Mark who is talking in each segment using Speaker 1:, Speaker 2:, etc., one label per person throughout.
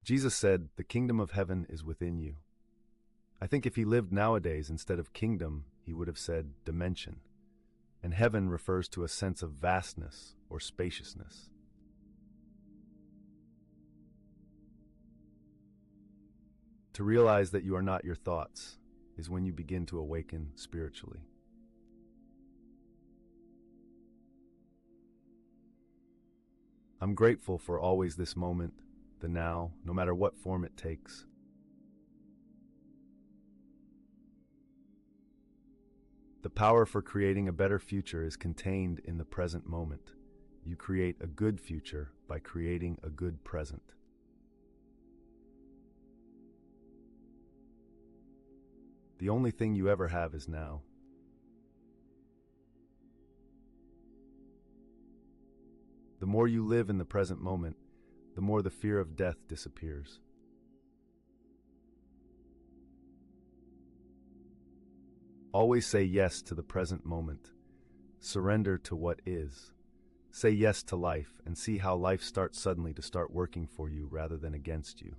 Speaker 1: Jesus said, "The kingdom of heaven is within you." I think if he lived nowadays, instead of kingdom, he would have said dimension. And heaven refers to a sense of vastness or spaciousness. To realize that you are not your thoughts is when you begin to awaken spiritually. I'm grateful for always this moment, the now, no matter what form it takes. The power for creating a better future is contained in the present moment. You create a good future by creating a good present. The only thing you ever have is now. The more you live in the present moment, the more the fear of death disappears. Always say yes to the present moment. Surrender to what is. Say yes to life and see how life starts suddenly to start working for you rather than against you.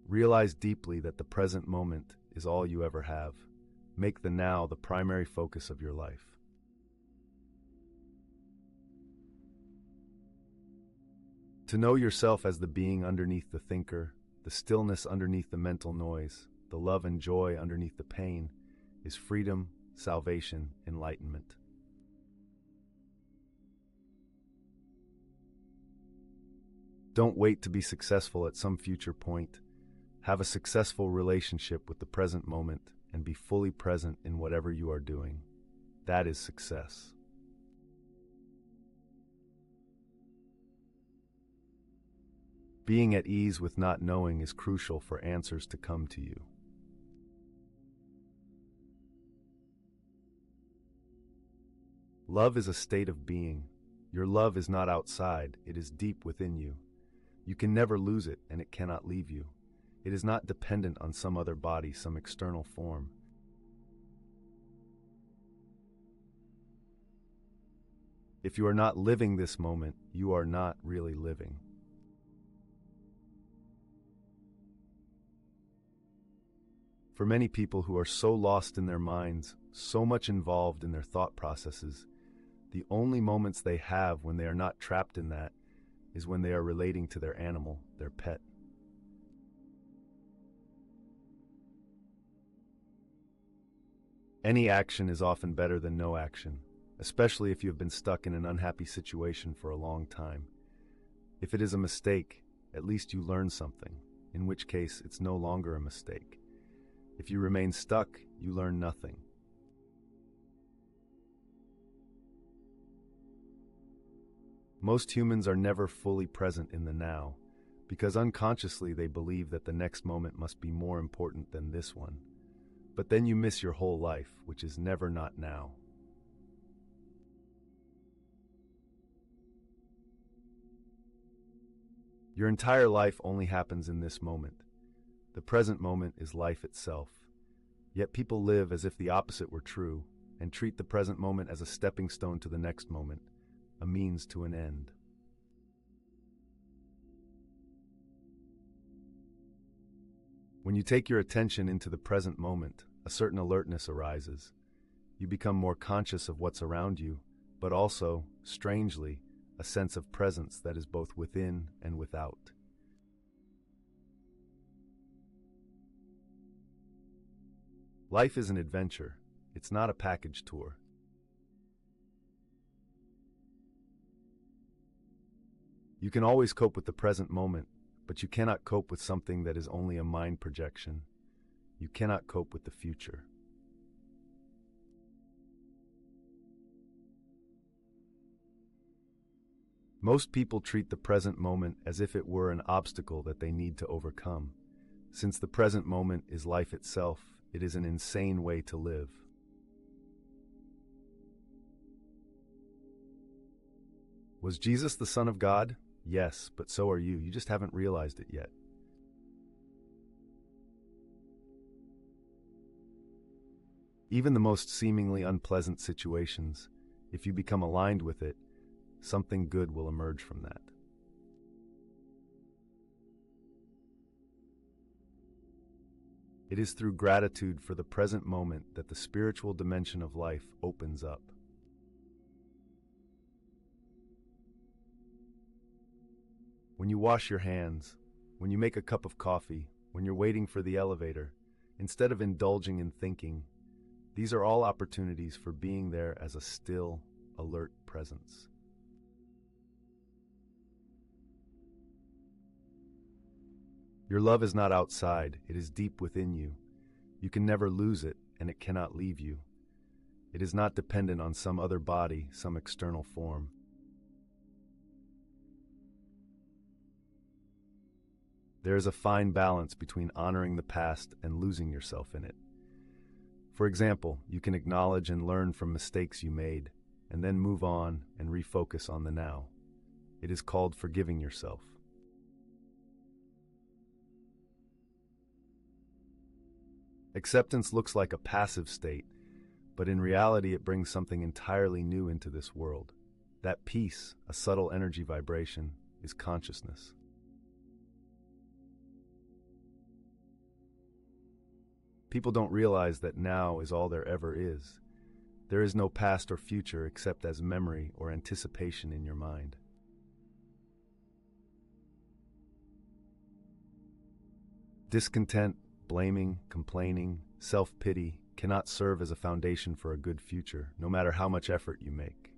Speaker 1: Realize deeply that the present moment is all you ever have. Make the now the primary focus of your life. To know yourself as the being underneath the thinker, the stillness underneath the mental noise, the love and joy underneath the pain, is freedom, salvation, enlightenment. Don't wait to be successful at some future point. Have a successful relationship with the present moment and be fully present in whatever you are doing. That is success. Being at ease with not knowing is crucial for answers to come to you. Love is a state of being. Your love is not outside, it is deep within you. You can never lose it, and it cannot leave you. It is not dependent on some other body, some external form. If you are not living this moment, you are not really living. For many people who are so lost in their minds, so much involved in their thought processes, the only moments they have when they are not trapped in that is when they are relating to their animal, their pet. Any action is often better than no action, especially if you have been stuck in an unhappy situation for a long time. If it is a mistake, at least you learn something, in which case it's no longer a mistake. If you remain stuck, you learn nothing. Most humans are never fully present in the now, because unconsciously they believe that the next moment must be more important than this one. But then you miss your whole life, which is never not now. Your entire life only happens in this moment. The present moment is life itself. Yet people live as if the opposite were true, and treat the present moment as a stepping stone to the next moment, a means to an end. When you take your attention into the present moment, a certain alertness arises. You become more conscious of what's around you, but also, strangely, a sense of presence that is both within and without. Life is an adventure. It's not a package tour. You can always cope with the present moment, but you cannot cope with something that is only a mind projection. You cannot cope with the future. Most people treat the present moment as if it were an obstacle that they need to overcome. Since the present moment is life itself, it is an insane way to live. Was Jesus the Son of God? Yes, but so are you. You just haven't realized it yet. Even the most seemingly unpleasant situations, if you become aligned with it, something good will emerge from that. It is through gratitude for the present moment that the spiritual dimension of life opens up. When you wash your hands, when you make a cup of coffee, when you're waiting for the elevator, instead of indulging in thinking, these are all opportunities for being there as a still, alert presence. Your love is not outside, it is deep within you. You can never lose it, and it cannot leave you. It is not dependent on some other body, some external form. There is a fine balance between honoring the past and losing yourself in it. For example, you can acknowledge and learn from mistakes you made, and then move on and refocus on the now. It is called forgiving yourself. Acceptance looks like a passive state, but in reality it brings something entirely new into this world. That peace, a subtle energy vibration, is consciousness. People don't realize that now is all there ever is. There is no past or future except as memory or anticipation in your mind. Discontent, blaming, complaining, self-pity cannot serve as a foundation for a good future, no matter how much effort you make.